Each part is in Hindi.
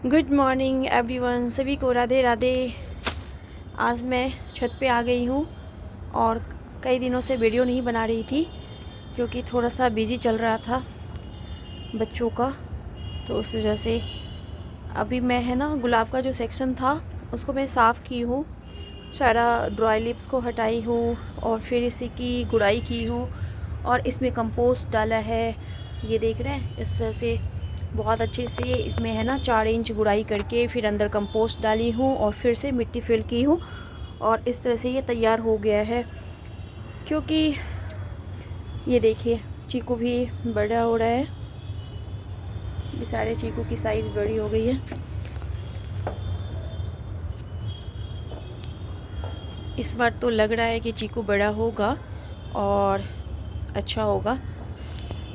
गुड मॉर्निंग एवरीवन, सभी को राधे राधे। आज मैं छत पे आ गई हूँ और कई दिनों से वीडियो नहीं बना रही थी क्योंकि थोड़ा सा बिज़ी चल रहा था बच्चों का, तो उस वजह से अभी मैं गुलाब का जो सेक्शन था उसको मैं साफ़ की हूँ, सारा ड्राई लिप्स को हटाई हूँ और फिर इसी की गुड़ाई की हूँ और इसमें कंपोस्ट डाला है। ये देख रहे हैं, इस तरह से बहुत अच्छे से इसमें 4 इंच गुड़ाई करके फिर अंदर कंपोस्ट डाली हूँ और फिर से मिट्टी फिल की हूँ और इस तरह से ये तैयार हो गया है। क्योंकि ये देखिए चीकू भी बड़ा हो रहा है, ये सारे चीकू की साइज़ बड़ी हो गई है। इस बार तो लग रहा है कि चीकू बड़ा होगा और अच्छा होगा।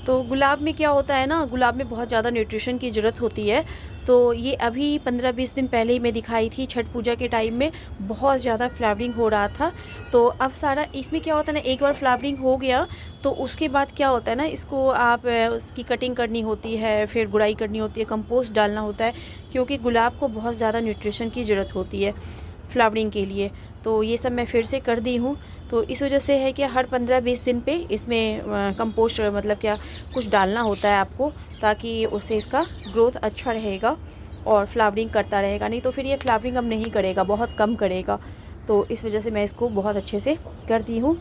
तो गुलाब में क्या होता है गुलाब में बहुत ज़्यादा न्यूट्रिशन की ज़रूरत होती है। तो ये अभी 15-20 दिन पहले ही मैं दिखाई थी, छठ पूजा के टाइम में बहुत ज़्यादा फ्लावरिंग हो रहा था। तो अब सारा इसमें क्या होता है एक बार फ्लावरिंग हो गया तो उसके बाद क्या होता है इसको आप उसकी कटिंग करनी होती है, फिर गुड़ाई करनी होती है, कंपोस्ट डालना होता है, क्योंकि गुलाब को बहुत ज़्यादा न्यूट्रिशन की ज़रूरत होती है फ्लावरिंग के लिए। तो ये सब मैं फिर से कर दी हूँ। तो इस वजह से है कि हर 15-20 दिन पे इसमें कंपोस्ट मतलब क्या कुछ डालना होता है आपको, ताकि उससे इसका ग्रोथ अच्छा रहेगा और फ्लावरिंग करता रहेगा। नहीं तो फिर ये फ्लावरिंग अब नहीं करेगा, बहुत कम करेगा। तो इस वजह से मैं इसको बहुत अच्छे से कर दी हूँ।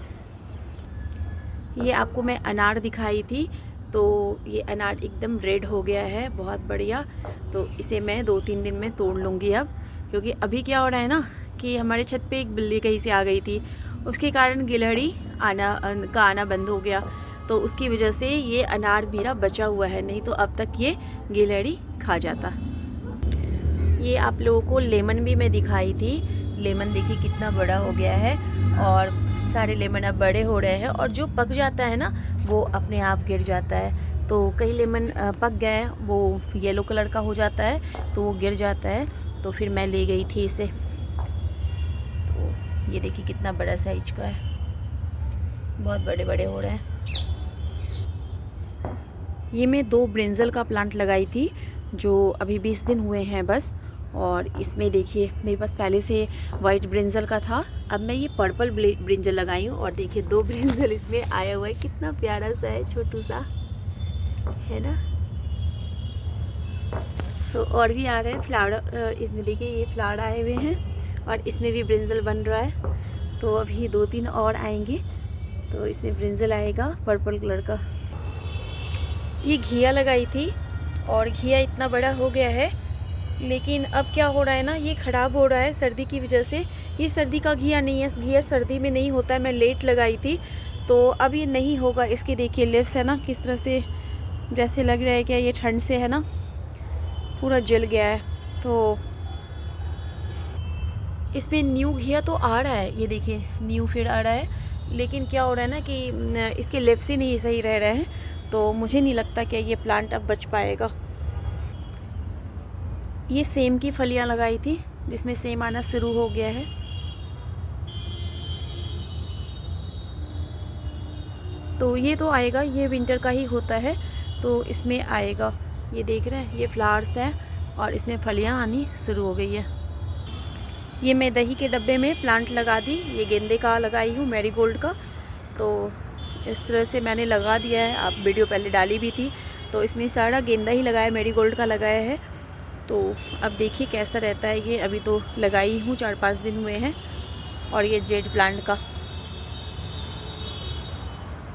ये आपको मैं अनार दिखाई थी, तो ये अनार एकदम रेड हो गया है, बहुत बढ़िया। तो इसे मैं 2-3 दिन में तोड़ लूँगी अब, क्योंकि अभी क्या हो रहा है कि हमारे छत पे एक बिल्ली कहीं से आ गई थी, उसके कारण गिलहरी आना बंद हो गया। तो उसकी वजह से ये अनार मेरा बचा हुआ है, नहीं तो अब तक ये गिलहरी खा जाता। ये आप लोगों को लेमन भी मैं दिखाई थी। लेमन देखिए कितना बड़ा हो गया है और सारे लेमन अब बड़े हो रहे हैं, और जो पक जाता है वो अपने आप गिर जाता है। तो कई लेमन पक गए, वो येलो कलर का हो जाता है तो वो गिर जाता है। तो फिर मैं ले गई थी इसे। तो ये देखिए कितना बड़ा साइज का है, बहुत बड़े बड़े हो रहे हैं। ये मैं 2 ब्रिंजल का प्लांट लगाई थी जो अभी 20 दिन हुए हैं बस। और इसमें देखिए मेरे पास पहले से वाइट ब्रिंजल का था, अब मैं ये पर्पल ब्रिंजल लगाई हूँ। और देखिए 2 ब्रिंजल इसमें आया हुआ है, कितना प्यारा सा है, छोटू सा है ना। तो और भी आ रहे हैं फ्लावर, इसमें देखिए ये फ्लावर आए हुए हैं और इसमें भी ब्रिंजल बन रहा है। तो अभी 2-3 और आएंगे, तो इसमें ब्रिंजल आएगा पर्पल कलर का। ये घिया लगाई थी और घिया इतना बड़ा हो गया है, लेकिन अब क्या हो रहा है ये ख़राब हो रहा है सर्दी की वजह से। ये सर्दी का घिया नहीं है, घिया सर्दी में नहीं होता है। मैं लेट लगाई थी तो अब ये नहीं होगा। इसके देखिए लिव्स है किस तरह से, जैसे लग रहा है कि ये ठंड से है पूरा जल गया है। तो इसमें न्यू घिया तो आ रहा है, ये देखिए न्यू फिर आ रहा है, लेकिन क्या हो रहा है कि इसके लिव्स ही नहीं सही रह रहे हैं। तो मुझे नहीं लगता कि ये प्लांट अब बच पाएगा। ये सेम की फलियां लगाई थी जिसमें सेम आना शुरू हो गया है। तो ये तो आएगा, ये विंटर का ही होता है तो इसमें आएगा। ये देख रहे हैं ये फ्लावर्स हैं और इसमें फलियां आनी शुरू हो गई है। ये मैं दही के डब्बे में प्लांट लगा दी, ये गेंदे का लगाई हूँ, मैरीगोल्ड का। तो इस तरह से मैंने लगा दिया है, आप वीडियो पहले डाली भी थी। तो इसमें सारा गेंदा ही लगाया, मैरीगोल्ड का लगाया है। तो अब देखिए कैसा रहता है ये, अभी तो लगाई हूँ 4-5 दिन हुए हैं। और ये जेड प्लांट का,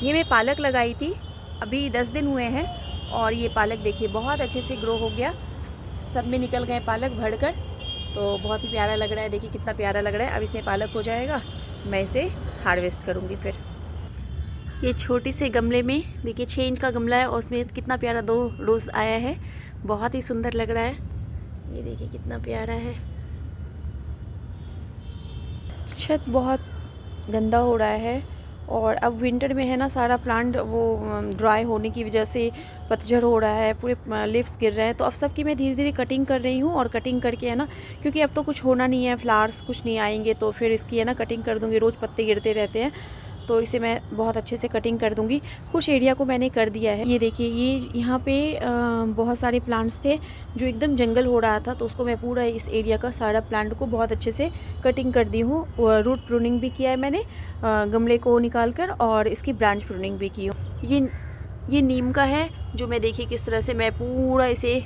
ये मैं पालक लगाई थी, अभी 10 दिन हुए हैं और ये पालक देखिए बहुत अच्छे से ग्रो हो गया, सब में निकल गए पालक भरकर। तो बहुत ही प्यारा लग रहा है, देखिए कितना प्यारा लग रहा है। अब इसमें पालक हो जाएगा, मैं इसे हार्वेस्ट करूँगी फिर। ये छोटी से गमले में देखिए 6 इंच का गमला है और उसमें कितना प्यारा 2 रोज़ आया है, बहुत ही सुंदर लग रहा है। ये देखिए कितना प्यारा है। छत बहुत गंदा हो रहा है और अब विंटर में है सारा प्लांट वो ड्राई होने की वजह से पतझड़ हो रहा है, पूरे लीव्स गिर रहे हैं। तो अब सबकी मैं धीरे धीरे कटिंग कर रही हूँ और कटिंग करके क्योंकि अब तो कुछ होना नहीं है, फ्लावर्स कुछ नहीं आएंगे, तो फिर इसकी कटिंग कर दूँगी। रोज़ पत्ते गिरते रहते हैं तो इसे मैं बहुत अच्छे से कटिंग कर दूँगी। कुछ एरिया को मैंने कर दिया है। ये देखिए, ये यहाँ पे बहुत सारे प्लांट्स थे जो एकदम जंगल हो रहा था, तो उसको मैं पूरा इस एरिया का सारा प्लांट को बहुत अच्छे से कटिंग कर दी हूँ। रूट प्रूनिंग भी किया है मैंने गमले को निकाल कर, और इसकी ब्रांच प्रूनिंग भी की हूँ। ये नीम का है जो मैं देखिए किस तरह से मैं पूरा इसे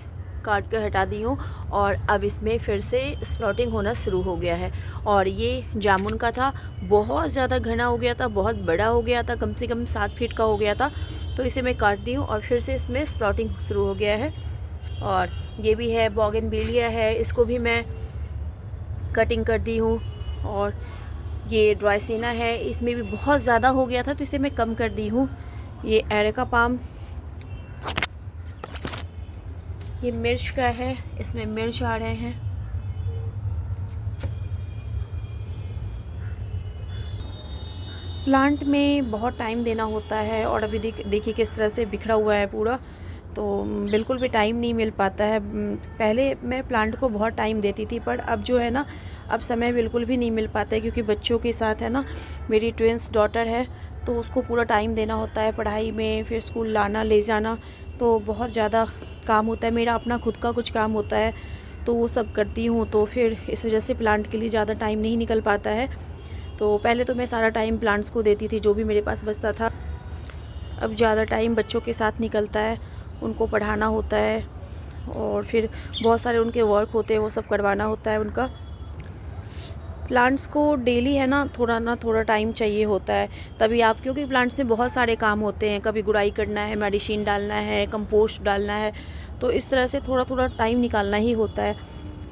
काट कर हटा दी हूँ, और अब इसमें फिर से स्प्राउटिंग होना शुरू हो गया है। और ये जामुन का था, बहुत ज़्यादा घना हो गया था, बहुत बड़ा हो गया था, कम से कम 7 फीट का हो गया था, तो इसे मैं काट दी हूँ और फिर से इसमें स्प्राउटिंग शुरू हो गया है। और ये भी है, बोगनविलिया है, इसको भी मैं कटिंग कर दी हूँ। और ये ड्राइसिना है, इसमें भी बहुत ज़्यादा हो गया था तो इसे मैं कम कर दी हूँ। ये एरेका पाम, ये मिर्च का है, इसमें मिर्च आ रहे हैं। प्लांट में बहुत टाइम देना होता है, और अभी देखिए किस तरह से बिखरा हुआ है पूरा, तो बिल्कुल भी टाइम नहीं मिल पाता है। पहले मैं प्लांट को बहुत टाइम देती थी, पर अब जो है ना, अब समय बिल्कुल भी नहीं मिल पाता है, क्योंकि बच्चों के साथ है ना, मेरी ट्विंस डॉटर है, तो उसको पूरा टाइम देना होता है पढ़ाई में, फिर स्कूल लाना ले जाना, तो बहुत ज़्यादा काम होता है। मेरा अपना खुद का कुछ काम होता है, तो वो सब करती हूँ, तो फिर इस वजह से प्लांट के लिए ज़्यादा टाइम नहीं निकल पाता है। तो पहले तो मैं सारा टाइम प्लांट्स को देती थी, जो भी मेरे पास बचता था। अब ज़्यादा टाइम बच्चों के साथ निकलता है, उनको पढ़ाना होता है, और फिर बहुत सारे उनके वर्क होते हैं, वो सब करवाना होता है उनका। प्लांट्स को डेली है ना थोड़ा टाइम चाहिए होता है, तभी आप, क्योंकि प्लांट्स में बहुत सारे काम होते हैं, कभी गुड़ाई करना है, मेडिसिन डालना है, कंपोस्ट डालना है, तो इस तरह से थोड़ा टाइम निकालना ही होता है।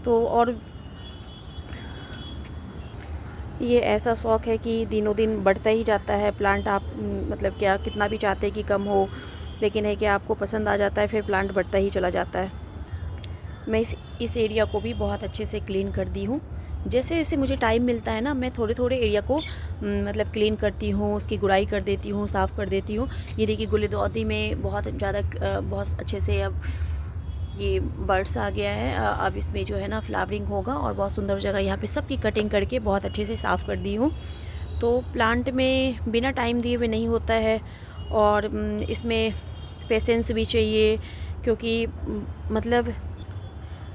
तो और ये ऐसा शौक़ है कि दिनों दिन बढ़ता ही जाता है प्लांट। आप मतलब क्या कितना भी चाहते हैं कि कम हो, लेकिन है कि आपको पसंद आ जाता है, फिर प्लांट बढ़ता ही चला जाता है। मैं इस एरिया को भी बहुत अच्छे से क्लीन कर दी हूँ। जैसे जैसे मुझे टाइम मिलता है ना, मैं थोड़े एरिया को मतलब क्लीन करती हूँ, उसकी गुड़ाई कर देती हूँ, साफ़ कर देती हूँ। ये देखिए, गुलदाउदी में बहुत ज़्यादा बहुत अच्छे से अब ये बर्ड्स आ गया है। अब इसमें जो है ना फ्लावरिंग होगा, और बहुत सुंदर जगह यहाँ पे सबकी कटिंग करके बहुत अच्छे से साफ़ कर दी हूँ। तो प्लांट में बिना टाइम दिए हुए नहीं होता है, और इसमें पेशेंस भी चाहिए, क्योंकि मतलब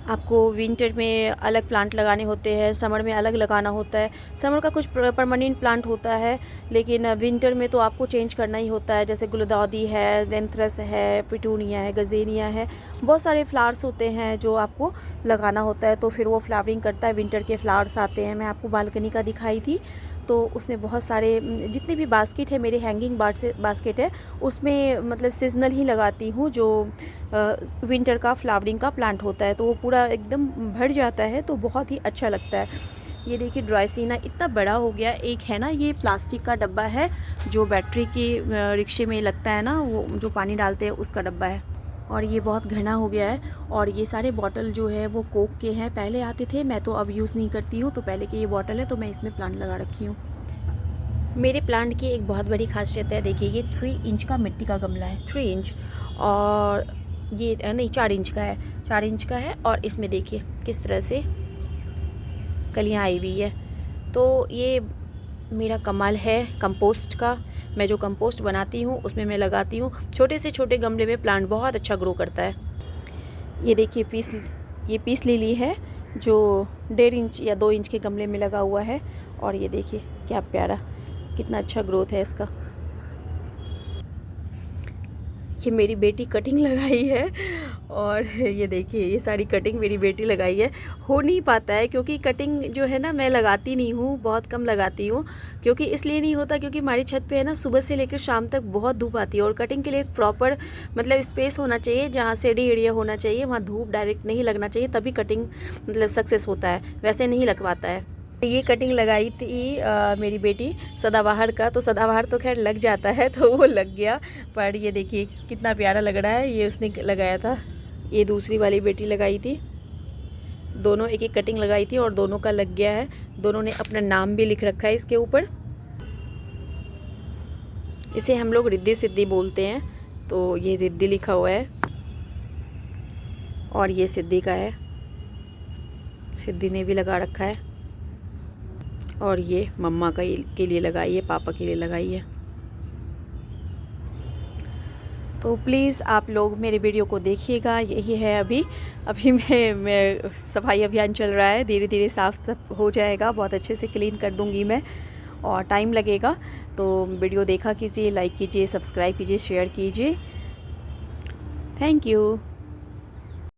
आपको विंटर में अलग प्लांट लगाने होते हैं, समर में अलग लगाना होता है। समर का कुछ परमानेंट प्लांट होता है, लेकिन विंटर में तो आपको चेंज करना ही होता है। जैसे गुलदाउदी है, लेंथरस है, पिटूनिया है, गज़ेनिया है, बहुत सारे फ्लावर्स होते हैं जो आपको लगाना होता है, तो फिर वो फ्लावरिंग करता है। विंटर के फ्लावर्स आते हैं। मैं आपको बालकनी का दिखाई थी, तो उसमें बहुत सारे जितने भी बास्केट है, मेरे हैंगिंग बास्केट है, उसमें मतलब सीजनल ही लगाती हूँ। जो विंटर का फ्लावरिंग का प्लांट होता है, तो वो पूरा एकदम भर जाता है, तो बहुत ही अच्छा लगता है। ये देखिए, ड्राइसिना इतना बड़ा हो गया। एक है ना, ये प्लास्टिक का डब्बा है जो बैटरी के रिक्शे में लगता है ना, वो जो पानी डालते हैं उसका डब्बा है, और ये बहुत घना हो गया है। और ये सारे बॉटल जो है वो कोक के हैं, पहले आते थे, मैं तो अब यूज़ नहीं करती हूँ, तो पहले के ये बॉटल है, तो मैं इसमें प्लांट लगा रखी हूँ। मेरे प्लांट की एक बहुत बड़ी खासियत है, देखिए ये 3 इंच का मिट्टी का गमला है, 3 इंच, और ये नहीं 4 इंच का है, 4 इंच का है, और इसमें देखिए किस तरह से कलियाँ आई हुई है। तो ये मेरा कमाल है कंपोस्ट का। मैं जो कंपोस्ट बनाती हूँ उसमें मैं लगाती हूँ। छोटे से छोटे गमले में प्लांट बहुत अच्छा ग्रो करता है। ये देखिए पीस लिली है जो 1.5 इंच या 2 इंच के गमले में लगा हुआ है, और ये देखिए क्या प्यारा, कितना अच्छा ग्रोथ है इसका। ये मेरी बेटी कटिंग लगाई है, और ये देखिए ये सारी कटिंग मेरी बेटी लगाई है। हो नहीं पाता है क्योंकि कटिंग जो है ना मैं लगाती नहीं हूँ, बहुत कम लगाती हूँ। क्योंकि इसलिए नहीं होता क्योंकि हमारी छत पे है ना सुबह से लेकर शाम तक बहुत धूप आती है, और कटिंग के लिए एक प्रॉपर मतलब स्पेस होना चाहिए, जहाँ शेडी एरिया होना चाहिए, वहाँ धूप डायरेक्ट नहीं लगना चाहिए, तभी कटिंग मतलब सक्सेस होता है, वैसे नहीं लग पाता है। ये कटिंग लगाई थी मेरी बेटी सदाबहार का, तो सदाबहार तो खैर लग जाता है, तो वो लग गया। पर ये देखिए कितना प्यारा लग रहा है, ये उसने लगाया था। ये दूसरी वाली बेटी लगाई थी, दोनों एक एक कटिंग लगाई थी और दोनों का लग गया है। दोनों ने अपना नाम भी लिख रखा है इसके ऊपर। इसे हम लोग रिद्धी सिद्धि बोलते हैं, तो ये रिद्धी लिखा हुआ है, और ये सिद्धि का है, सिद्धि ने भी लगा रखा है। और ये मम्मा के लिए लगाई है, पापा के लिए लगाई है। तो प्लीज़ आप लोग मेरे वीडियो को देखिएगा। यही है अभी मैं सफाई अभियान चल रहा है, धीरे धीरे साफ़ सब हो जाएगा, बहुत अच्छे से क्लीन कर दूँगी मैं, और टाइम लगेगा। तो वीडियो देखा कीजिए, लाइक कीजिए, सब्सक्राइब कीजिए, शेयर कीजिए। Thank you.